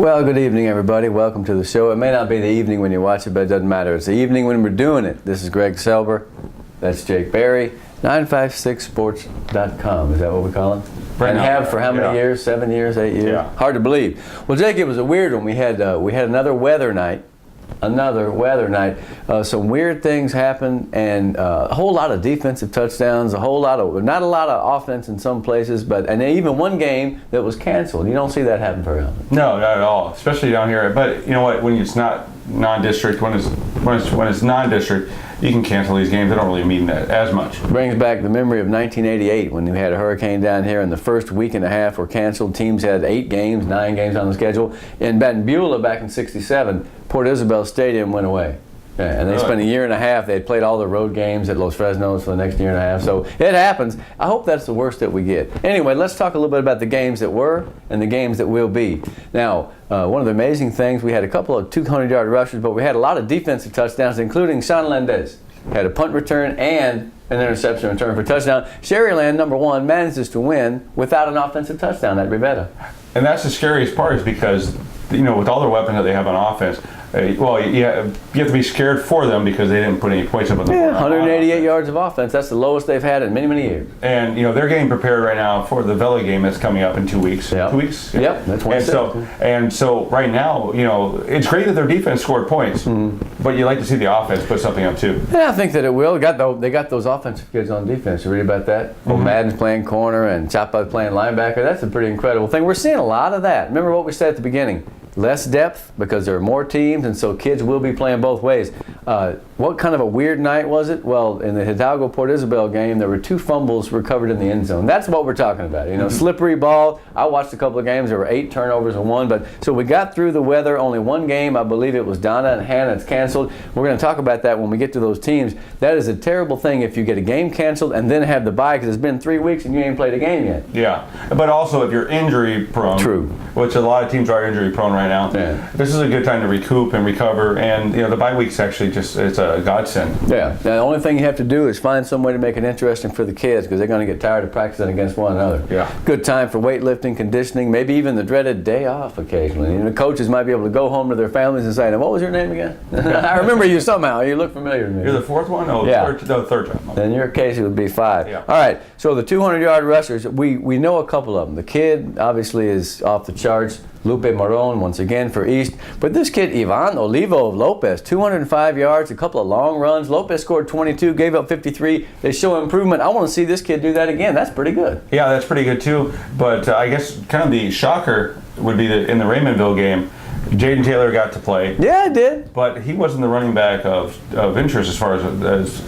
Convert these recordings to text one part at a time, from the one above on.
Well, good evening, everybody. Welcome to the show. It may not be the evening when you watch it, but it doesn't matter. It's the evening when we're doing it. This is Greg Selber. That's Jake Berry. 956sports.com. Is that what we call him? Right and now, have for how many yeah. years? 7 years, 8 years? Yeah. Hard to believe. Well, Jake, it was a weird one. We had another weather night. Some weird things happened, and a whole lot of defensive touchdowns, not a lot of offense in some places, and even one game that was canceled. You don't see that happen very often. No, not at all, especially down here. But you know what? When it's not non-district, when it's non-district, you can cancel these games. They don't really mean that as much. Brings back the memory of 1988 when we had a hurricane down here, and the first week and a half were canceled. Teams had 9 games on the schedule. In Beulah back in '67, Port Isabel Stadium went away. Yeah, and they spent a year and a half. They had played all the road games at Los Fresnos for the next year and a half. So it happens. I hope that's the worst that we get. Anyway, let's talk a little bit about the games that were and the games that will be. Now, one of the amazing things, we had a couple of 200-yard rushers, but we had a lot of defensive touchdowns, including Sean Landez. Had a punt return and an interception return for a touchdown. Sherryland, number 1, manages to win without an offensive touchdown at Rivetta. And that's the scariest part, is because, with all their weapons that they have on offense, you have to be scared for them because they didn't put any points up on the board. 188 yards of offense. That's the lowest they've had in many, many years. And they're getting prepared right now for the Vela game that's coming up in 2 weeks. Yep. 2 weeks. Yep, that's Wednesday. And so right now, it's great that their defense scored points, but you like to see the offense put something up too. Yeah, I think that it will. They got those offensive kids on defense. You read about that? Well, Madden's playing corner and Chapa playing linebacker. That's a pretty incredible thing. We're seeing a lot of that. Remember what we said at the beginning. Less depth because there are more teams, and so kids will be playing both ways. What kind of a weird night was it? Well, in the Hidalgo-Port Isabel game, there were 2 fumbles recovered in the end zone. That's what we're talking about. Slippery ball. I watched a couple of games. There were 8 turnovers and 1. But so we got through the weather. Only one game. I believe it was Donna and Hannah. It's canceled. We're going to talk about that when we get to those teams. That is a terrible thing if you get a game canceled and then have the bye because it's been 3 weeks and you ain't played a game yet. Yeah, but also if you're injury prone. True. Which a lot of teams are injury prone right now. Yeah. This is a good time to recoup and recover, and the bye week's actually it's a godsend. Yeah. Now, the only thing you have to do is find some way to make it interesting for the kids because they're going to get tired of practicing against one another. Yeah. Good time for weightlifting, conditioning, maybe even the dreaded day off occasionally. The coaches might be able to go home to their families and say, "What was your name again?" I remember you somehow. You look familiar to me. You're the 4th one? Oh, yeah. Third time. In your case, it would be 5. Yeah. All right. So the 200-yard rushers, we know a couple of them. The kid obviously is off the charts. Lupe Maron once again for East. But this kid, Ivan Olivo of Lopez, 205 yards, a couple of long runs. Lopez scored 22, gave up 53. They show improvement. I want to see this kid do that again. That's pretty good. Yeah, that's pretty good too. But I guess kind of the shocker would be that in the Raymondville game, Jaden Taylor got to play. Yeah, I did. But he wasn't the running back of interest as far as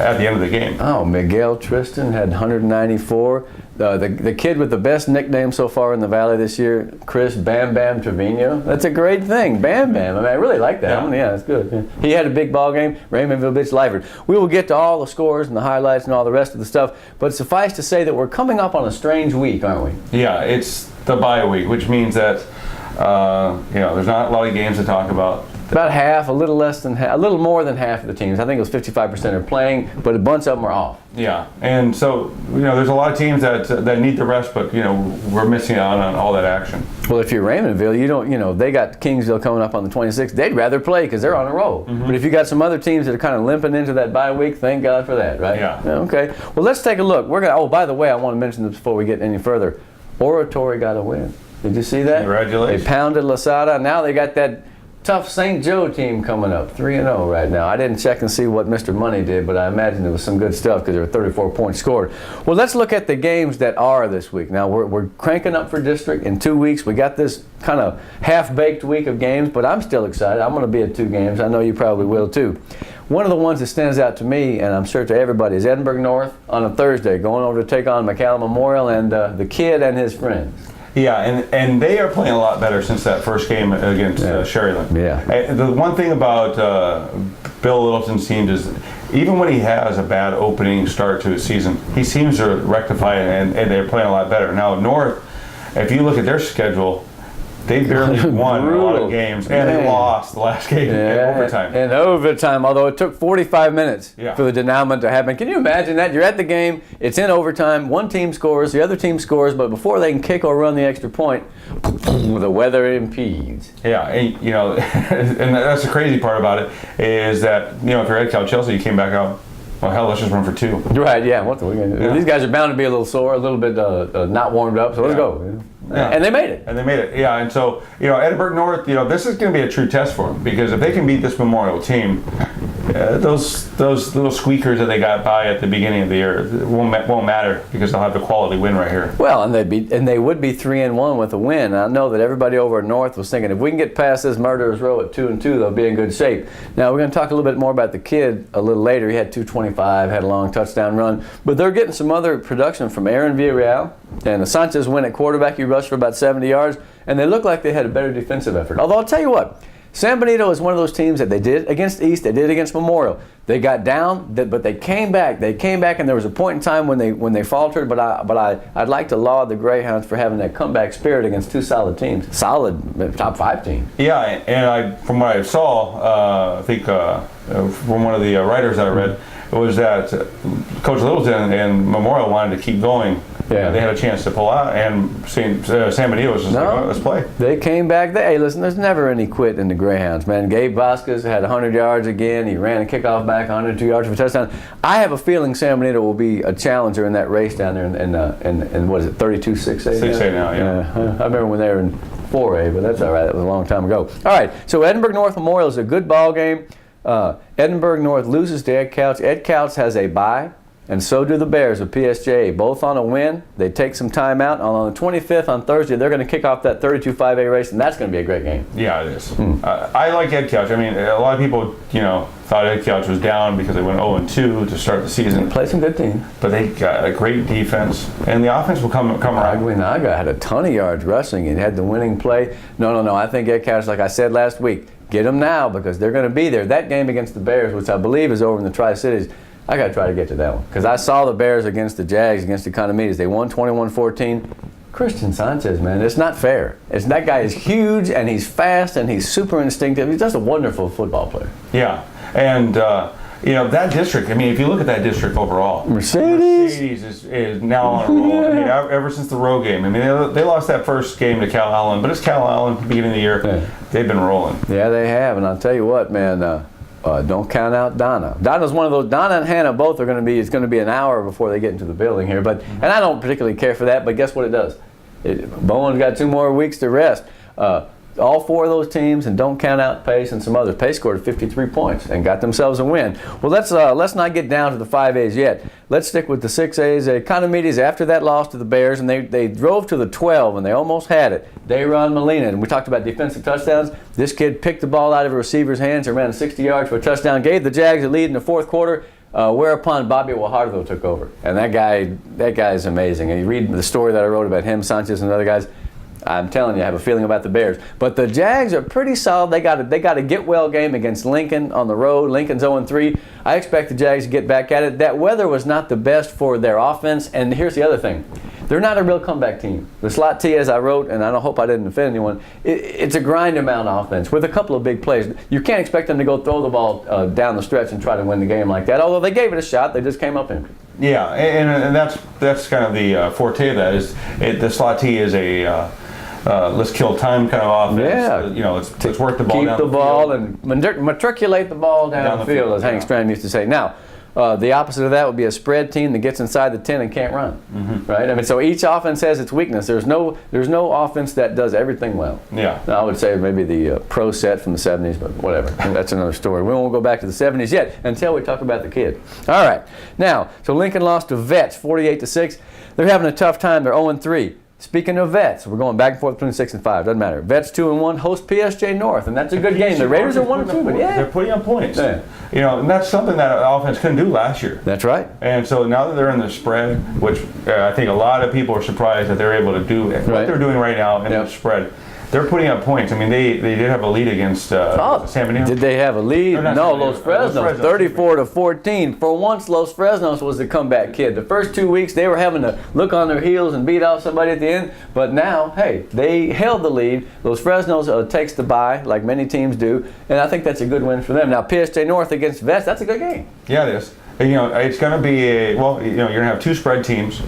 at the end of the game. Oh, Miguel Tristan had 194. The kid with the best nickname so far in the Valley this year, Chris Bam Bam Trevino. That's a great thing, Bam Bam. I really like that. Yeah, that's good. Yeah. He had a big ball game. Raymondville bitch Lyford. We will get to all the scores and the highlights and all the rest of the stuff, but suffice to say that we're coming up on a strange week, aren't we? Yeah, it's the bye week, which means that there's not a lot of games to talk about. About half, a little more than half of the teams. I think it was 55% are playing, but a bunch of them are off. Yeah, and so there's a lot of teams that need the rest, but we're missing out on all that action. Well, if you're Raymondville, they got Kingsville coming up on the 26th. They'd rather play because they're on a roll. But if you got some other teams that are kind of limping into that bye week, thank God for that, right? Yeah. Okay. Well, let's take a look. By the way, I want to mention this before we get any further. Oratory got a win. Did you see that? Congratulations. They pounded Lasada. Now they got that tough St. Joe team coming up, 3-0 right now. I didn't check and see what Mr. Money did, but I imagine it was some good stuff because there were 34 points scored. Well, let's look at the games that are this week. Now, we're cranking up for district in 2 weeks. We got this kind of half-baked week of games, but I'm still excited. I'm going to be at 2 games. I know you probably will too. One of the ones that stands out to me, and I'm sure to everybody, is Edinburgh North on a Thursday, going over to take on McAllen Memorial and the kid and his friends. Yeah, and they are playing a lot better since that first game against Sherryland. Yeah. The one thing about Bill Littleton's team is even when he has a bad opening start to his season, he seems to rectify it, and they're playing a lot better. Now, North, if you look at their schedule, They barely won a lot of games, and they Man. lost the last game in overtime. In overtime, although it took 45 minutes Yeah. for the denouement to happen. Can you imagine that? You're at the game, it's in overtime, one team scores, the other team scores, but before they can kick or run the extra point, the weather impedes. Yeah, and, you know, and that's the crazy part about it is that, you know, if you're at Cal Chelsea, you came back out, well, hell, let's just run for 2. Right, yeah. What the, we're gonna, Yeah. These guys are bound to be a little sore, a little bit not warmed up, so let's Yeah. go. Yeah. And they made it. And they made it, yeah. And so, you know, Edinburgh North, you know, this is going to be a true test for them because if they can beat this Memorial team, those little squeakers that they got by at the beginning of the year won't matter because they'll have the quality win right here. Well, and they would be 3-1 with a win. I know that everybody over at North was thinking if we can get past this murderer's row at 2-2, they'll be in good shape. Now we're going to talk a little bit more about the kid a little later. He had 225, had a long touchdown run, but they're getting some other production from Aaron Villarreal and Sanchez went at quarterback. He rushed for about 70 yards, and they look like they had a better defensive effort. Although I'll tell you what. San Benito is one of those teams that they did against East, they did against Memorial. They got down, but they came back. They came back, and there was a point in time when they faltered. But I'd like to laud the Greyhounds for having that comeback spirit against 2 solid teams, solid top 5 teams. Yeah, and from what I saw, I think from one of the writers that I read, it was that Coach Littleton and Memorial wanted to keep going. Yeah. They had a chance to pull out, and San Benito was just like, oh, let's play. They came back. Hey, listen, there's never any quit in the Greyhounds, man. Gabe Vasquez had 100 yards again. He ran a kickoff back, 102 yards for a touchdown. I have a feeling San Benito will be a challenger in that race down there in what is it, 32 6A? 6A now, yeah. I remember when they were in 4A, but that's all right. That was a long time ago. All right, so Edinburgh North Memorial is a good ball game. Edinburgh North loses to Ed Couch. Ed Couch has a bye, and so do the Bears of PSJ. Both on a win. They take some time out. On the 25th, on Thursday, they're going to kick off that 32 5A race, and that's going to be a great game. Yeah, it is. I like Ed Couch. I mean, a lot of people, you know, thought Ed Couch was down because they went 0-2 to start the season. Play some good teams. But they got a great defense, and the offense will come around. Aguinaga had a ton of yards rushing and had the winning play. No. I think Ed Couch, like I said last week, get them now because they're going to be there. That game against the Bears, which I believe is over in the Tri-Cities, I got to try to get to that one because I saw the Bears against the Jags, against the Economides. They won 21-14. Christian Sanchez, man, it's not fair. That guy is huge, and he's fast, and he's super instinctive. He's just a wonderful football player. Yeah, and you know, that district, I mean, if you look at that district overall, Mercedes is now on a roll. Yeah. I mean, ever since the road game. I mean, they lost that first game to Cal Allen, but it's Cal Allen at the beginning of the year. Yeah. They've been rolling. Yeah, they have, and I'll tell you what, man, don't count out Donna. Donna's one of those. Donna and Hannah both are going to be. It's going to be an hour before they get into the building here. But and I don't particularly care for that. But guess what it does? Bowen's got 2 more weeks to rest. All 4 of those teams, and don't count out Pace and some others. Pace scored 53 points and got themselves a win. Well, let's not get down to the 5As yet. Let's stick with the 6As. Economides, after that loss to the Bears, and they drove to the 12, and they almost had it. Dayron Molina, and we talked about defensive touchdowns. This kid picked the ball out of a receiver's hands and ran 60 yards for a touchdown, gave the Jags a lead in the 4th quarter. Whereupon Bobby Guajardo took over, and that guy is amazing. And you read the story that I wrote about him, Sanchez, and other guys. I'm telling you, I have a feeling about the Bears. But the Jags are pretty solid. They got a get-well game against Lincoln on the road. Lincoln's 0-3. I expect the Jags to get back at it. That weather was not the best for their offense. And here's the other thing. They're not a real comeback team. The slot T, as I wrote, and I hope I didn't offend anyone, it's a grind-amount offense with a couple of big plays. You can't expect them to go throw the ball down the stretch and try to win the game like that. Although they gave it a shot, they just came up empty. Yeah, and that's kind of the forte of that is the slot T is a let's kill time kind of offense. Yeah. You know, let's work the ball Keep down the ball field. and matriculate the ball down the field, as Hank Stram used to say. Now, the opposite of that would be a spread team that gets inside the 10 and can't run. Right? I mean, so each offense has its weakness. There's no offense that does everything well. Yeah. Now, I would say maybe the pro set from the 70s, but whatever. That's another story. We won't go back to the 70s yet until we talk about the kid. All right. Now, so Lincoln lost to Vets 48-6. They're having a tough time. They're 0-3. Speaking of Vets, we're going back and forth between 6 and 5. Doesn't matter. Vets 2-1 host PSJ North, and that's a good game. The Raiders are 1-2, but yeah, they're putting up points. Yeah. You know, and that's something that offense couldn't do last year. That's right. And so now that they're in the spread, which I think a lot of people are surprised that they're able to do what they're doing right now in the spread. they're putting up points. I mean, they did have a lead against San Benito. Did they have a lead? Or not No, San Benito. Los Fresnos, Los Fresnos. 34-14. For once, Los Fresnos was the comeback kid. The first 2 weeks, they were having to look on their heels and beat out somebody at the end. But now, hey, they held the lead. Los Fresnos takes the bye, like many teams do, and I think that's a good win for them. Now, PSJ North against Vest, that's a good game. Yeah, it is. And, it's going to be you're going to have two spread teams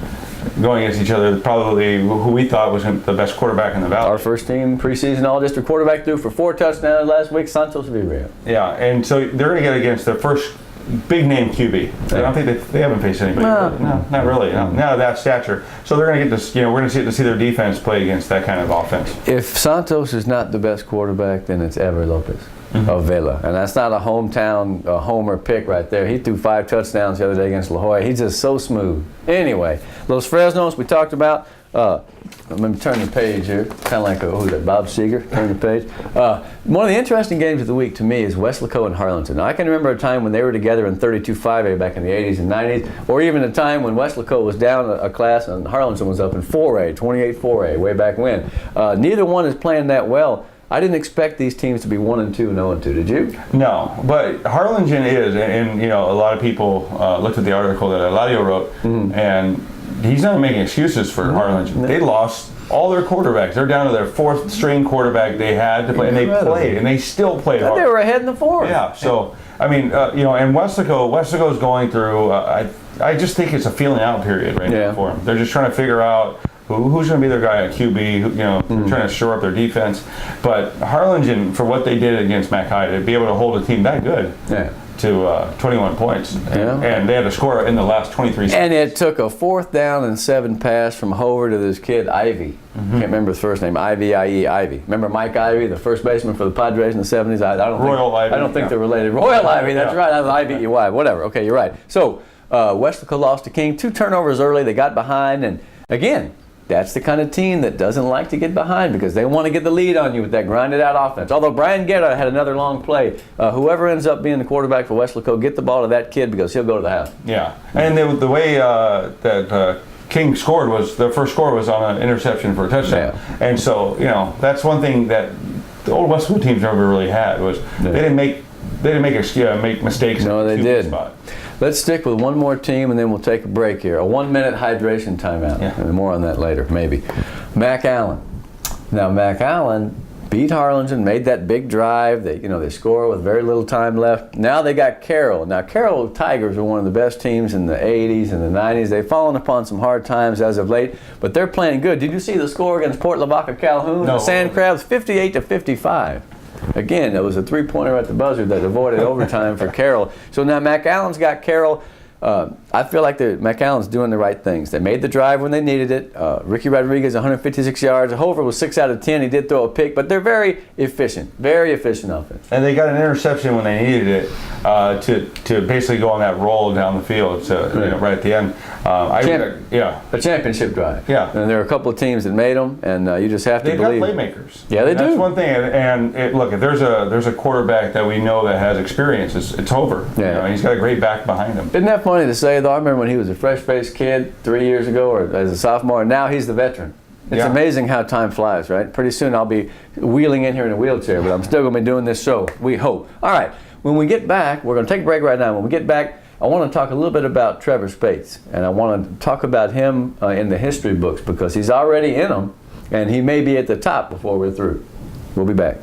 going against each other. Probably who we thought was the best quarterback in the Valley. Our first team preseason all-district quarterback threw for 4 touchdowns last week, Santos Villarreal. Yeah, and so they're going to get against their first big name QB. I don't think they haven't faced anybody. No, not really. No, not of that stature. So they're going to get this. We're going to see their defense play against that kind of offense. If Santos is not the best quarterback, then it's Ever Lopez of Vela. And that's not a hometown homer pick right there. He threw 5 touchdowns the other day against La Jolla. He's just so smooth. Anyway, Los Fresnos we talked about. Let me turn the page here. Kind of like who's that? Bob Seeger. Turn the page. One of the interesting games of the week to me is Weslaco and Harlingen. Now, I can remember a time when they were together in 32-5A back in the 80s and 90s, or even a time when Weslaco was down a class and Harlingen was up in 4A, 28-4A, way back when. Neither one is playing that well. I didn't expect these teams to be 1-2 and 0-2. Did you? No, but Harlingen is, and a lot of people looked at the article that Eladio wrote, and he's not making excuses for Harlingen. They lost all their quarterbacks. They're down to their 4th string quarterback they had to play, and they played, and they still played hard. They were ahead in the 4th. Yeah. So I mean, and Weslaco's going through. I just think it's a feeling out period right now for them. They're just trying to figure out who's going to be their guy at QB. Trying to shore up their defense. But Harlingen, for what they did against Mackay, to be able to hold a team that good. Yeah. To 21 points. And they had to score in the last 23 seconds. And it took a 4th down and 7 pass from Hover to this kid, Ivy. Can't remember his first name. Ivy. Remember Mike Ivy, the first baseman for the Padres in the 70s? I don't think they're related. Royal Ivy, that's right. I'm Ivy-Y, whatever. Okay, you're right. So, Weslaco lost to King. 2 turnovers early. They got behind. And, again, that's the kind of team that doesn't like to get behind because they want to get the lead on you with that grinded-out offense. Although Brian Guerra had another long play. Whoever ends up being the quarterback for Weslaco, get the ball to that kid because he'll go to the house. Yeah, and the way that King scored was, the first score was on an interception for a touchdown. Yeah. And so, that's one thing that the old Weslaco teams never really had was they didn't make mistakes. No, they did. Spot. Let's stick with one more team, and then we'll take a break here. A 1-minute hydration timeout. Yeah. And more on that later, maybe. McAllen. Now, McAllen beat Harlingen, made that big drive. They score with very little time left. Now they got Carroll. Now, Carroll Tigers were one of the best teams in the 80s and the 90s. They've fallen upon some hard times as of late, but they're playing good. Did you see the score against Port Lavaca Calhoun? No. The Sand Crabs, 58-55. Again, it was a 3-pointer at the buzzer that avoided overtime for Carroll. So now McAllen's got Carroll. I feel like McAllen's doing the right things. They made the drive when they needed it. Ricky Rodriguez, 156 yards. Hover was 6 out of 10. He did throw a pick, but they're very efficient offense. And they got an interception when they needed it to basically go on that roll down the field right at the end. A championship drive. Yeah. And there are a couple of teams that made them, and you just have to believe. They've got playmakers. Yeah, they do. That's one thing. And look, if there's a quarterback that we know that has experience, it's Hover. Yeah. He's got a great back behind him. Isn't that funny to say, though? I remember when he was a fresh-faced kid 3 years ago or as a sophomore, and now he's the veteran. It's amazing how time flies, right? Pretty soon I'll be wheeling in here in a wheelchair, but I'm still going to be doing this show, we hope. All right, when we get back, we're going to take a break right now. When we get back, I want to talk a little bit about Trevor Spates, and I want to talk about him in the history books because he's already in them, and he may be at the top before we're through. We'll be back.